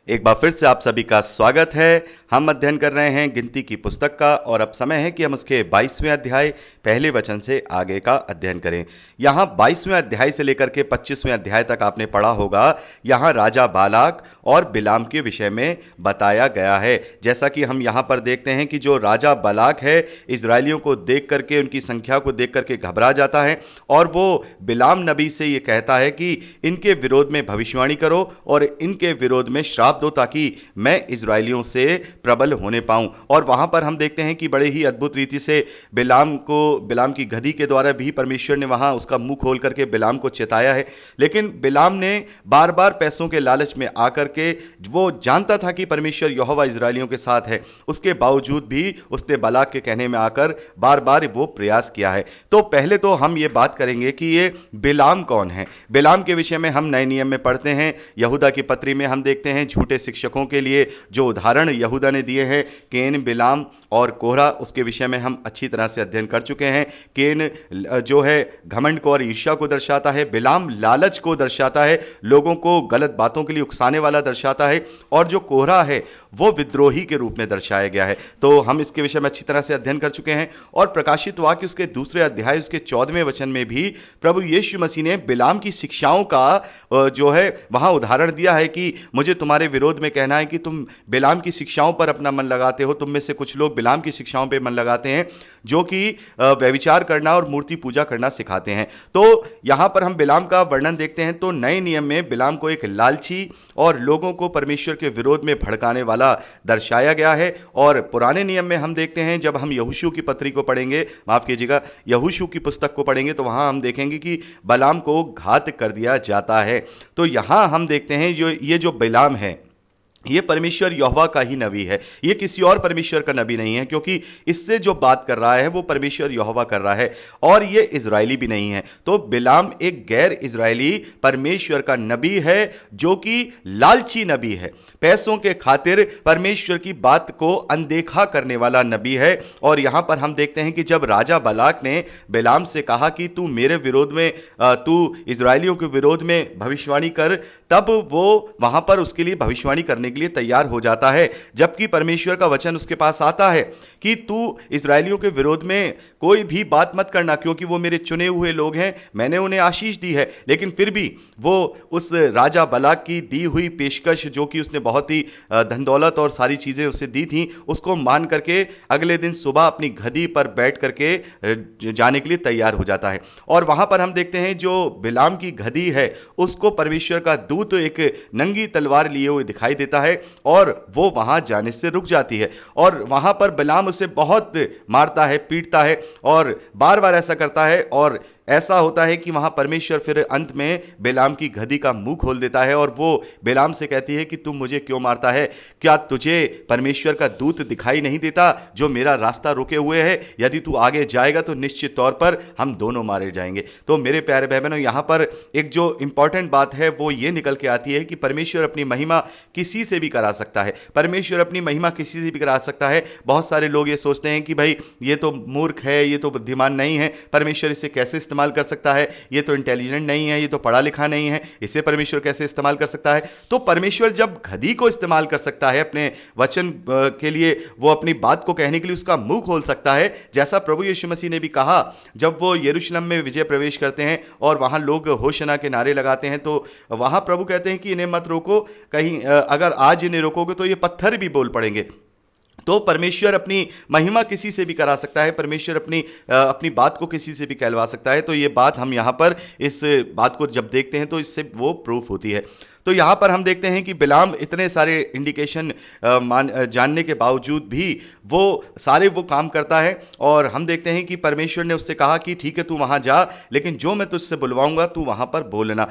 एक बार फिर से आप सभी का स्वागत है। हम अध्ययन कर रहे हैं गिनती की पुस्तक का और अब समय है कि हम उसके 22वें अध्याय पहले वचन से आगे का अध्ययन करें। यहाँ 22वें अध्याय से लेकर के 25वें अध्याय तक आपने पढ़ा होगा। यहाँ राजा बालाक और बिलाम के विषय में बताया गया है। जैसा कि हम यहाँ पर देखते हैं कि जो राजा बालाक है, इजरायलियों को देख करके, उनकी संख्या को देख करके घबरा जाता है और वो बिलाम नबी से ये कहता है कि इनके विरोध में भविष्यवाणी करो और इनके विरोध में श्राप दो ताकि मैं इजरायलियों से प्रबल होने पाऊं। और वहां पर हम देखते हैं कि बड़े ही अद्भुत रीति से बिलाम की गधी के द्वारा भी परमेश्वर ने वहां उसका मुंह खोल करके बिलाम को चेताया है। लेकिन बिलाम ने बार बार पैसों के लालच में आकर के, वो जानता था कि परमेश्वर यहोवा इजरायलियों के साथ है, उसके बावजूद भी उसने बालाक के कहने में आकर बार बार वो प्रयास किया है। तो पहले तो हम ये बात करेंगे कि ये बिलाम कौन है। बिलाम के विषय में हम नए नियम में पढ़ते हैं। यहूदा की पत्री में हम देखते हैं झूठे शिक्षकों के लिए जो उदाहरण यहूदा ने दिए हैं, केन, बिलाम और कोरह, उसके विषय में हम अच्छी तरह से अध्ययन कर चुके हैं। केन जो है घमंड को और ईर्ष्या को दर्शाता है, बिलाम लालच को दर्शाता है, लोगों को गलत बातों के लिए उकसाने वाला दर्शाता है, और जो कोरह है वो विद्रोही के रूप में दर्शाया गया है। तो हम इसके विषय में अच्छी तरह से अध्ययन कर चुके हैं। और प्रकाशित वाक्य उसके दूसरे अध्याय उसके 14वें वचन में भी प्रभु यीशु मसीह ने बिलाम की शिक्षाओं का जो है वहां उदाहरण दिया है कि मुझे तुम्हारे विरोध में कहना है कि तुम बिलाम की शिक्षाओं पर अपना मन लगाते हो। तुम में से कुछ लोग बिलाम की शिक्षाओं पर मन लगाते हैं जो कि व्यभिचार करना और मूर्ति पूजा करना सिखाते हैं। तो यहां पर हम बिलाम का वर्णन देखते हैं तो नए नियम में बिलाम को एक लालची और लोगों को परमेश्वर के विरोध में भड़काने वाला दर्शाया गया है। और पुराने नियम में हम देखते हैं, जब हम यहोशू की पत्री को पढ़ेंगे, माफ कीजिएगा, यहोशू की पुस्तक को पढ़ेंगे, तो वहां हम देखेंगे कि बिलाम को घात कर दिया जाता है। तो यहां हम देखते हैं ये जो बिलाम है, ये परमेश्वर यहोवा का ही नबी है, ये किसी और परमेश्वर का नबी नहीं है, क्योंकि इससे जो बात कर रहा है वो परमेश्वर यहोवा कर रहा है और ये इजरायली भी नहीं है। तो बिलाम एक गैर इजरायली परमेश्वर का नबी है जो कि लालची नबी है, पैसों के खातिर परमेश्वर की बात को अनदेखा करने वाला नबी है। और यहां पर हम देखते हैं कि जब राजा बालाक ने बिलाम से कहा कि तू मेरे विरोध में, तू इजरायलियों के विरोध में भविष्यवाणी कर, तब वो वहां पर उसके लिए भविष्यवाणी करने के लिए तैयार हो जाता है। जबकि परमेश्वर का वचन उसके पास आता है कि तू इजरायलियों के विरोध में कोई भी बात मत करना, क्योंकि वो मेरे चुने हुए लोग हैं, मैंने उन्हें आशीष दी है। लेकिन फिर भी वो उस राजा बालाक की दी हुई पेशकश, जो कि उसने बहुत ही धन दौलत और सारी चीजें उसे दी थी, उसको मान करके अगले दिन सुबह अपनी गधी पर बैठ करके जाने के लिए तैयार हो जाता है। और वहां पर हम देखते हैं जो बिलाम की गधी है उसको परमेश्वर का दूत एक नंगी तलवार लिए हुए दिखाई देता है और वो वहां जाने से रुक जाती है। और वहां पर बिलाम उसे बहुत मारता है, पीटता है और बार बार ऐसा करता है। और ऐसा होता है कि वहां परमेश्वर फिर अंत में बिलाम की गधी का मुंह खोल देता है और वो बिलाम से कहती है कि तुम मुझे क्यों मारता है? क्या तुझे परमेश्वर का दूत दिखाई नहीं देता जो मेरा रास्ता रोके हुए है? यदि तू आगे जाएगा तो निश्चित तौर पर हम दोनों मारे जाएंगे। तो मेरे प्यारे भाई बहनों, यहां पर एक जो इंपॉर्टेंट बात है वो ये निकल के आती है कि परमेश्वर अपनी महिमा किसी से भी करा सकता है। परमेश्वर अपनी महिमा किसी से भी करा सकता है। बहुत सारे लोग ये सोचते हैं कि भाई ये तो मूर्ख है, ये तो बुद्धिमान नहीं है, परमेश्वर इसे कैसे इस्तेमाल कर सकता है? ये तो इंटेलिजेंट नहीं है, ये तो पढ़ा लिखा नहीं है, इसे परमेश्वर कैसे इस्तेमाल कर सकता है? तो परमेश्वर जब गधी को इस्तेमाल कर सकता है अपने वचन के लिए, वो अपनी बात को कहने के लिए उसका मुंह खोल सकता है, जैसा प्रभु यीशु मसीह ने भी कहा जब वो यरूशलेम में विजय प्रवेश करते हैं और वहां लोग होशना के नारे लगाते हैं, तो वहां प्रभु कहते हैं कि इन्हें मत रोको, कहीं अगर आज इन्हें रोकोगे तो ये पत्थर भी बोल पड़ेंगे। तो परमेश्वर अपनी महिमा किसी से भी करा सकता है, परमेश्वर अपनी बात को किसी से भी कहलवा सकता है। तो ये बात हम यहां पर इस बात को जब देखते हैं तो इससे वो प्रूफ होती है। तो यहां पर हम देखते हैं कि बिलाम इतने सारे इंडिकेशन जानने के बावजूद भी वो सारे वो काम करता है। और हम देखते हैं कि परमेश्वर ने उससे कहा कि ठीक है तू वहां जा, लेकिन जो मैं तुझसे बुलवाऊंगा तू वहां पर बोलना।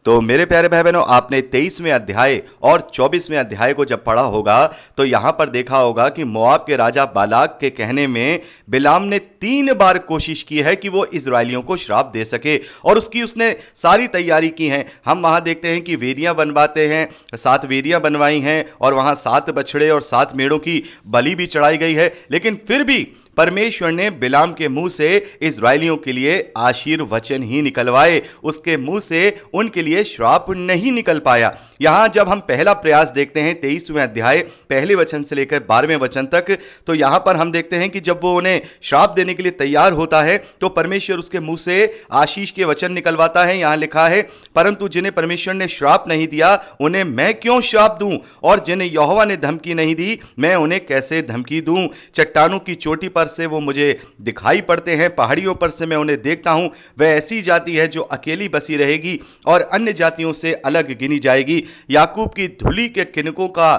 तो मेरे प्यारे भाई बहनों, आपने 23वें अध्याय और 24वें अध्याय को जब पढ़ा होगा तो यहां पर देखा होगा कि मोआब के राजा बालाक के कहने में बिलाम ने 3 बार कोशिश की है कि वो इजरायलियों को श्राप दे सके और उसने सारी तैयारी की है। हम वहां देखते हैं कि वेदियां बनवाते हैं, 7 वेदियां बनवाई हैं और वहां 7 बछड़े और 7 मेढ़ों की बलि भी चढ़ाई गई है। लेकिन फिर भी परमेश्वर ने बिलाम के मुंह से इजरायलियों के लिए आशीर्वचन ही निकलवाए, उसके मुंह से उनके लिए श्राप नहीं निकल पाया। यहां जब हम पहला प्रयास देखते हैं 23वें अध्याय पहले वचन से लेकर 12वें वचन तक, तो यहां पर हम देखते हैं कि जब वो उन्हें श्राप देने के लिए तैयार होता है तो परमेश्वर उसके मुंह से आशीष के वचन निकलवाता है। यहां लिखा है, परंतु जिन्हें परमेश्वर ने श्राप नहीं दिया उन्हें मैं क्यों श्राप दूं, और जिन्हें यहोवा ने धमकी नहीं दी मैं उन्हें कैसे धमकी दूं। चट्टानों की चोटी पर से वो मुझे दिखाई पड़ते हैं, पहाड़ियों पर से मैं उन्हें देखता हूं। वह ऐसी जाति है जो अकेली बसी रहेगी और अन्य जातियों से अलग गिनी जाएगी। याकूब की धूली के किनकों का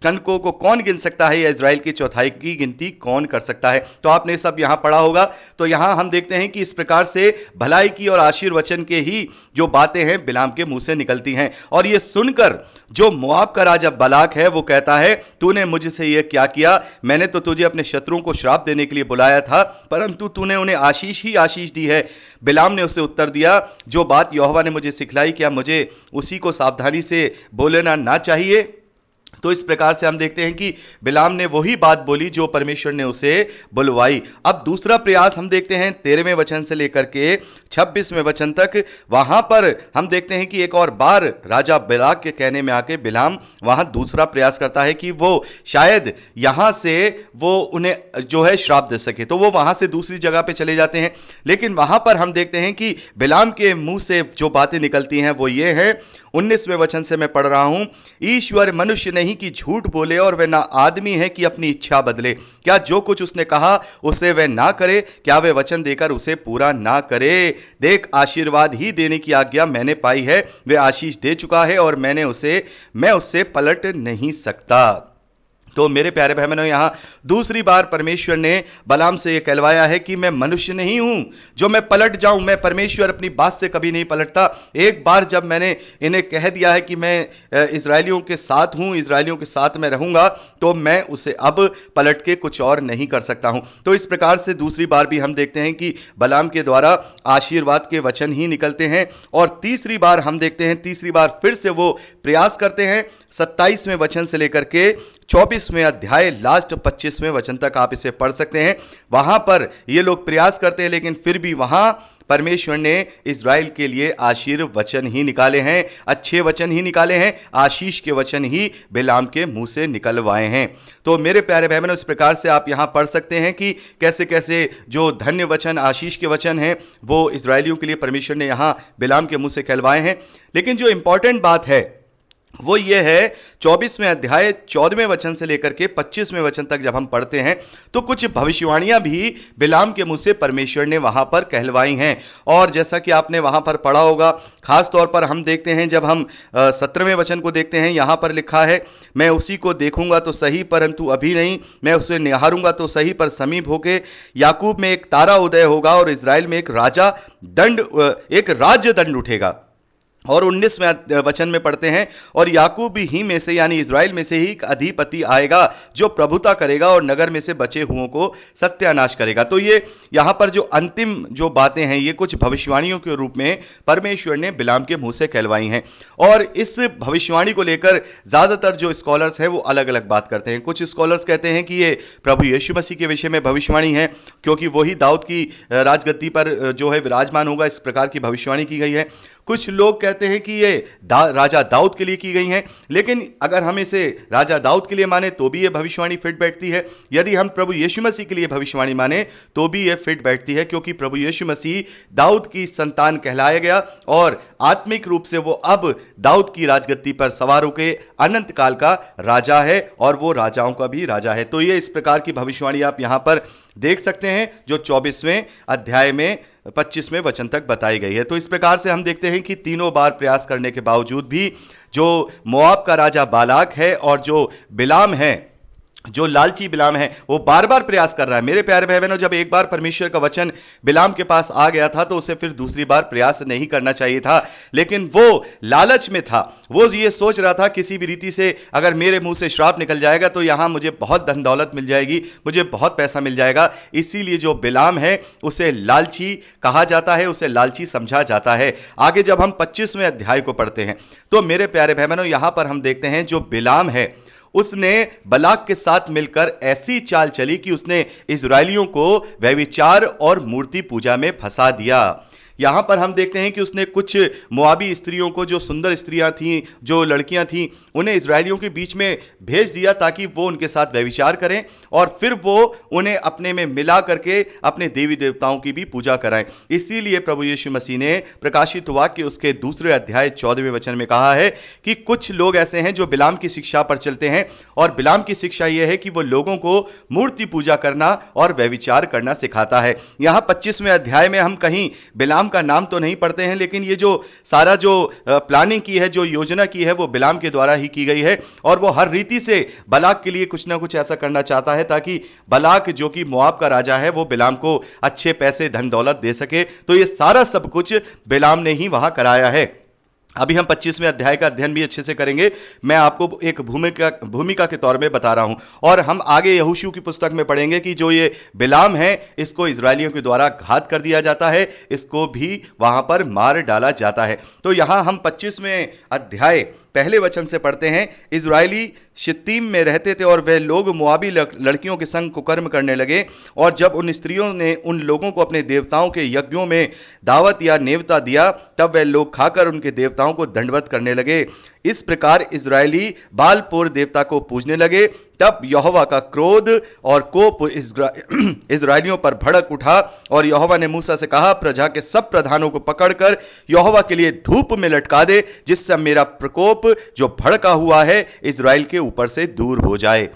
कनकों को कौन गिन सकता है, या इजराइल की चौथाई की गिनती कौन कर सकता है। तो आपने सब यहां पढ़ा होगा। तो यहां हम देखते हैं कि इस प्रकार से भलाई की और आशीर्वचन के ही जो बातें हैं बिलाम के मुंह से निकलती हैं। और यह सुनकर जो मोआब का राजा बलाक है वो कहता है, तूने मुझसे यह क्या किया, मैंने तो तुझे अपने शत्रुओं को श्राप देने के लिए बुलाया था, परंतु तूने उन्हें आशीष ही आशीष दी है। बिलाम ने उसे उत्तर दिया, जो बात यहोवा ने मुझे सिखलाई, क्या मुझे उसी को सावधानी से बोलना ना चाहिए। तो इस प्रकार से हम देखते हैं कि बिलाम ने वही बात बोली जो परमेश्वर ने उसे बुलवाई। अब दूसरा प्रयास हम देखते हैं 13वें वचन से लेकर के 26वें वचन तक। वहां पर हम देखते हैं कि एक और बार राजा बलाक के कहने में आके बिलाम वहां दूसरा प्रयास करता है कि वो शायद यहां से वो उन्हें जो है श्राप दे सके। तो वो वहां से दूसरी जगह पे चले जाते हैं, लेकिन वहां पर हम देखते हैं कि बिलाम के मुंह से जो बातें निकलती हैं वो ये है, 19वें वचन से मैं पढ़ रहा हूं, ईश्वर मनुष्य नहीं कि झूठ बोले और वह ना आदमी है कि अपनी इच्छा बदले। क्या जो कुछ उसने कहा उसे वह ना करे, क्या वह वचन देकर उसे पूरा ना करे। देख, आशीर्वाद ही देने की आज्ञा मैंने पाई है, वह आशीष दे चुका है और मैं उससे पलट नहीं सकता। तो मेरे प्यारे भाई बहनों, यहां दूसरी बार परमेश्वर ने बलाम से यह कहलवाया है कि मैं मनुष्य नहीं हूं जो मैं पलट जाऊं। मैं परमेश्वर अपनी बात से कभी नहीं पलटता। एक बार जब मैंने इन्हें कह दिया है कि मैं इजरायलियों के साथ हूं, इजरायलियों के साथ मैं रहूंगा, तो मैं उसे अब पलट के कुछ और नहीं कर सकता हूं। तो इस प्रकार से दूसरी बार भी हम देखते हैं कि बलाम के द्वारा आशीर्वाद के वचन ही निकलते हैं। और तीसरी बार हम देखते हैं, तीसरी बार फिर से वो प्रयास करते हैं। 27वें वचन से लेकर के 24वें अध्याय लास्ट 25वें वचन तक आप इसे पढ़ सकते हैं। वहां पर ये लोग प्रयास करते हैं, लेकिन फिर भी वहां परमेश्वर ने इजराइल के लिए आशीर्वचन ही निकाले हैं, अच्छे वचन ही निकाले हैं, आशीष के वचन ही बिलाम के मुंह से निकलवाए हैं। तो मेरे प्यारे भाई बहनों, इस प्रकार से आप यहां पढ़ सकते हैं कि कैसे कैसे जो धन्य वचन, आशीष के वचन हैं, वो इजरायलियों के लिए परमेश्वर ने यहां बिलाम के मुंह से कहलवाए हैं। लेकिन जो इंपॉर्टेंट बात है वो ये है, 24वें अध्याय 14वें वचन से लेकर के 25वें वचन तक जब हम पढ़ते हैं तो कुछ भविष्यवाणियां भी बिलाम के मुंह से परमेश्वर ने वहां पर कहलवाई हैं। और जैसा कि आपने वहां पर पढ़ा होगा, खास तौर पर हम देखते हैं जब हम 17वें वचन को देखते हैं, यहां पर लिखा है, मैं उसी को देखूंगा तो सही परंतु अभी नहीं, मैं उसे निहारूंगा तो सही पर समीप होके। याकूब में एक तारा उदय होगा और इजराइल में एक राज्य दंड उठेगा। और 19वें वचन में पढ़ते हैं, और याकूब ही में से यानी इजराइल में से ही एक अधिपति आएगा जो प्रभुता करेगा और नगर में से बचे हुओं को सत्यानाश करेगा। तो ये यहां पर जो अंतिम जो बातें हैं ये कुछ भविष्यवाणियों के रूप में परमेश्वर ने बिलाम के मुंह से कहलवाई हैं। और इस भविष्यवाणी को लेकर ज्यादातर जो स्कॉलर्स हैं वो अलग अलग बात करते हैं। कुछ स्कॉलर्स कहते हैं कि ये प्रभु यीशु मसीह के विषय में भविष्यवाणी है, क्योंकि वही दाऊद की राजगद्दी पर जो है विराजमान होगा, इस प्रकार की भविष्यवाणी की गई है। कुछ लोग कहते हैं कि ये राजा दाऊद के लिए की गई हैं, लेकिन अगर हम इसे राजा दाऊद के लिए माने तो भी ये भविष्यवाणी फिट बैठती है। यदि हम प्रभु यीशु मसीह के लिए भविष्यवाणी माने तो भी ये फिट बैठती है, क्योंकि प्रभु यीशु मसीह दाऊद की संतान कहलाया गया और आत्मिक रूप से वो अब दाऊद की राजगद्दी पर सवार होकर अनंत काल का राजा है और वो राजाओं का भी राजा है। तो ये इस प्रकार की भविष्यवाणी आप यहां पर देख सकते हैं जो 24वें अध्याय में 25वें वचन तक बताई गई है। तो इस प्रकार से हम देखते हैं कि तीनों बार प्रयास करने के बावजूद भी जो मोआब का राजा बालाक है और जो बिलाम है, जो लालची बिलाम है, वो बार बार प्रयास कर रहा है। मेरे प्यारे भाई बहनों, जब एक बार परमेश्वर का वचन बिलाम के पास आ गया था तो उसे फिर दूसरी बार प्रयास नहीं करना चाहिए था, लेकिन वो लालच में था। वो ये सोच रहा था किसी भी रीति से अगर मेरे मुंह से श्राप निकल जाएगा तो यहां मुझे बहुत धन दौलत मिल जाएगी, मुझे बहुत पैसा मिल जाएगा। इसीलिए जो बिलाम है उसे लालची कहा जाता है, उसे लालची समझा जाता है। आगे जब हम 25वें अध्याय को पढ़ते हैं तो मेरे प्यारे भाई बहनों, यहां पर हम देखते हैं जो बिलाम है उसने बलाक के साथ मिलकर ऐसी चाल चली कि उसने इजरायलियों को व्यभिचार और मूर्ति पूजा में फंसा दिया। यहां पर हम देखते हैं कि उसने कुछ मोआबी स्त्रियों को, जो सुंदर स्त्रियां थीं, जो लड़कियां थीं, उन्हें इजरायलियों के बीच में भेज दिया ताकि वो उनके साथ व्यभिचार करें और फिर वो उन्हें अपने में मिला करके अपने देवी देवताओं की भी पूजा कराएं। इसीलिए प्रभु यीशु मसीह ने प्रकाशित वाक्य उसके 2 अध्याय 14वें वचन में कहा है कि कुछ लोग ऐसे हैं जो बिलाम की शिक्षा पर चलते हैं, और बिलाम की शिक्षा यह है कि वो लोगों को मूर्ति पूजा करना और व्यभिचार करना सिखाता है। यहां 25वें अध्याय में हम कहीं बिलाम का नाम तो नहीं पढ़ते हैं, लेकिन ये जो सारा जो प्लानिंग की है, जो योजना की है, वो बिलाम के द्वारा ही की गई है, और वो हर रीति से बलाक के लिए कुछ ना कुछ ऐसा करना चाहता है ताकि बलाक, जो कि मोआब का राजा है, वो बिलाम को अच्छे पैसे, धन दौलत दे सके। तो ये सारा सब कुछ बिलाम ने ही वहां कराया है। अभी हम 25वें अध्याय का अध्ययन भी अच्छे से करेंगे। मैं आपको एक भूमिका के तौर में बता रहा हूं, और हम आगे यहोशू की पुस्तक में पढ़ेंगे कि जो ये बिलाम है, इसको इजरायलियों के द्वारा घात कर दिया जाता है, इसको भी वहां पर मार डाला जाता है। तो यहां हम 25वें अध्याय पहले वचन से पढ़ते हैं। इजरायली शित्तीम में रहते थे और वे लोग मोआबी लड़कियों के संग कुकर्म करने लगे, और जब उन स्त्रियों ने उन लोगों को अपने देवताओं के यज्ञों में दावत या नेवता दिया, तब वे लोग खाकर उनके देवताओं को दंडवत करने लगे। इस प्रकार इजरायली बालपोर देवता को पूजने लगे। तब यहोवा का क्रोध और कोप इजरायलियों पर भड़क उठा, और यहोवा ने मूसा से कहा, प्रजा के सब प्रधानों को पकड़कर यहोवा के लिए धूप में लटका दे, जिससे मेरा प्रकोप जो भड़का हुआ है इजराइल के ऊपर से दूर हो जाए।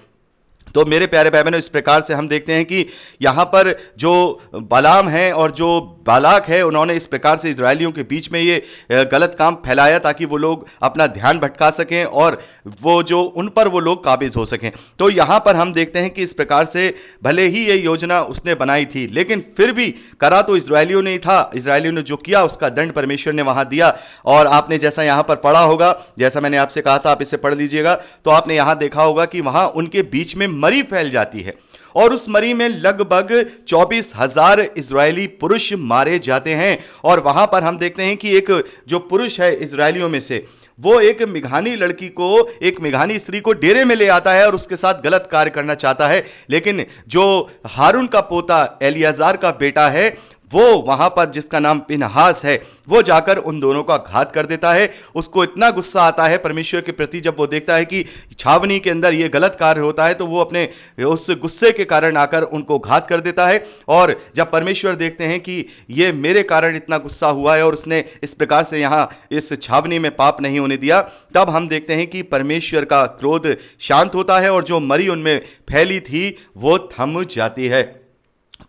तो मेरे प्यारे भाई बहनों, इस प्रकार से हम देखते हैं कि यहां पर जो बलाम है और जो बालाक है, उन्होंने इस प्रकार से इजरायलियों के बीच में ये गलत काम फैलाया ताकि वो लोग अपना ध्यान भटका सकें और वो जो उन पर वो लोग काबिज हो सकें। तो यहां पर हम देखते हैं कि इस प्रकार से भले ही ये योजना उसने बनाई थी, लेकिन फिर भी करा तो इजरायलियों ने ही था। इजरायलियों ने जो किया उसका दंड परमेश्वर ने वहां दिया। और आपने जैसा यहां पर पढ़ा होगा, जैसा मैंने आपसे कहा था, आप इसे पढ़ लीजिएगा, तो आपने यहां देखा होगा कि वहां उनके बीच में मरी फैल जाती है, और उस मरी में लगभग 24,000 इजरायली पुरुष मारे जाते हैं। और वहां पर हम देखते हैं कि एक जो पुरुष है इजरायलियों में से, वो एक मिघानी लड़की को, एक मिघानी स्त्री को डेरे में ले आता है और उसके साथ गलत कार्य करना चाहता है। लेकिन जो हारून का पोता एलियाजार का बेटा है, वो वहां पर, जिसका नाम पिनहास है, वो जाकर उन दोनों का घात कर देता है। उसको इतना गुस्सा आता है परमेश्वर के प्रति जब वो देखता है कि छावनी के अंदर ये गलत कार्य होता है, तो वो अपने उस गुस्से के कारण आकर उनको घात कर देता है। और जब परमेश्वर देखते हैं कि ये मेरे कारण इतना गुस्सा हुआ है और उसने इस प्रकार से यहां इस छावनी में पाप नहीं होने दिया, तब हम देखते हैं कि परमेश्वर का क्रोध शांत होता है और जो मरी उनमें फैली थी वो थम जाती है।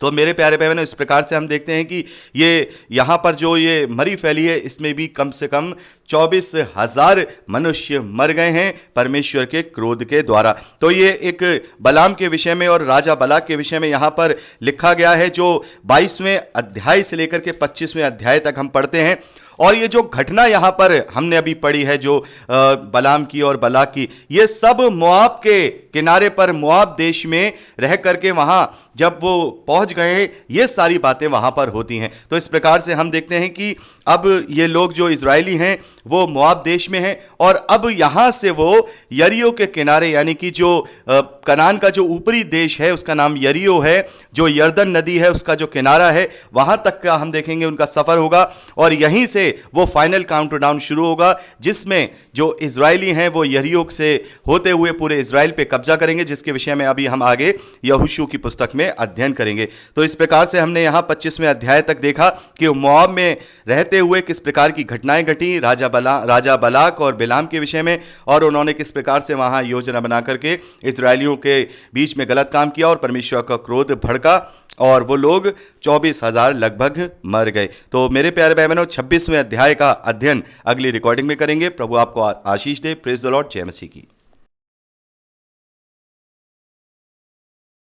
तो मेरे प्यारे भाई बहनों, इस प्रकार से हम देखते हैं कि ये यहां पर जो ये मरी फैली है, इसमें भी कम से कम 24,000 मनुष्य मर गए हैं परमेश्वर के क्रोध के द्वारा। तो ये एक बलाम के विषय में और राजा बलाक के विषय में यहां पर लिखा गया है, जो 22वें अध्याय से लेकर के 25वें अध्याय तक हम पढ़ते हैं। और ये जो घटना यहां पर हमने अभी पढ़ी है, जो बलाम की और बलाक की, ये सब मोआब के किनारे पर, मोआब देश में रह करके वहां जब वो पहुंच गए, ये सारी बातें वहां पर होती हैं। तो इस प्रकार से हम देखते हैं कि अब ये लोग जो इजरायली हैं वो मोआब देश में हैं, और अब यहां से वो यरीहो के किनारे, यानी कि जो कनान का जो ऊपरी देश है उसका नाम यरीहो है, जो यर्दन नदी है उसका जो किनारा है, वहां तक का हम देखेंगे उनका सफर होगा। और यहीं से वो फाइनल काउंटडाउन शुरू होगा, जिसमें जो इजरायली हैं वो यरीहो से होते हुए पूरे इजराइल पे कब्जा करेंगे, जिसके विषय में अभी हम आगे यहोशू की पुस्तक में अध्ययन करेंगे। तो इस प्रकार से हमने यहां 25वें अध्याय तक देखा कि मोआब में रहते हुए किस प्रकार की घटनाएं घटी राजा बलाक और बिलाम के विषय में, और उन्होंने किस प्रकार से वहां योजना बना करके इजरायलियों के बीच में गलत काम किया और परमेश्वर का क्रोध भड़का, और वो लोग 24,000 लगभग मर गए। तो मेरे प्यारे भाई बहनों, 26वें अध्याय का अध्ययन अगली रिकॉर्डिंग में करेंगे। प्रभु आपको आशीष दे। Praise the lord. जय मसीह की।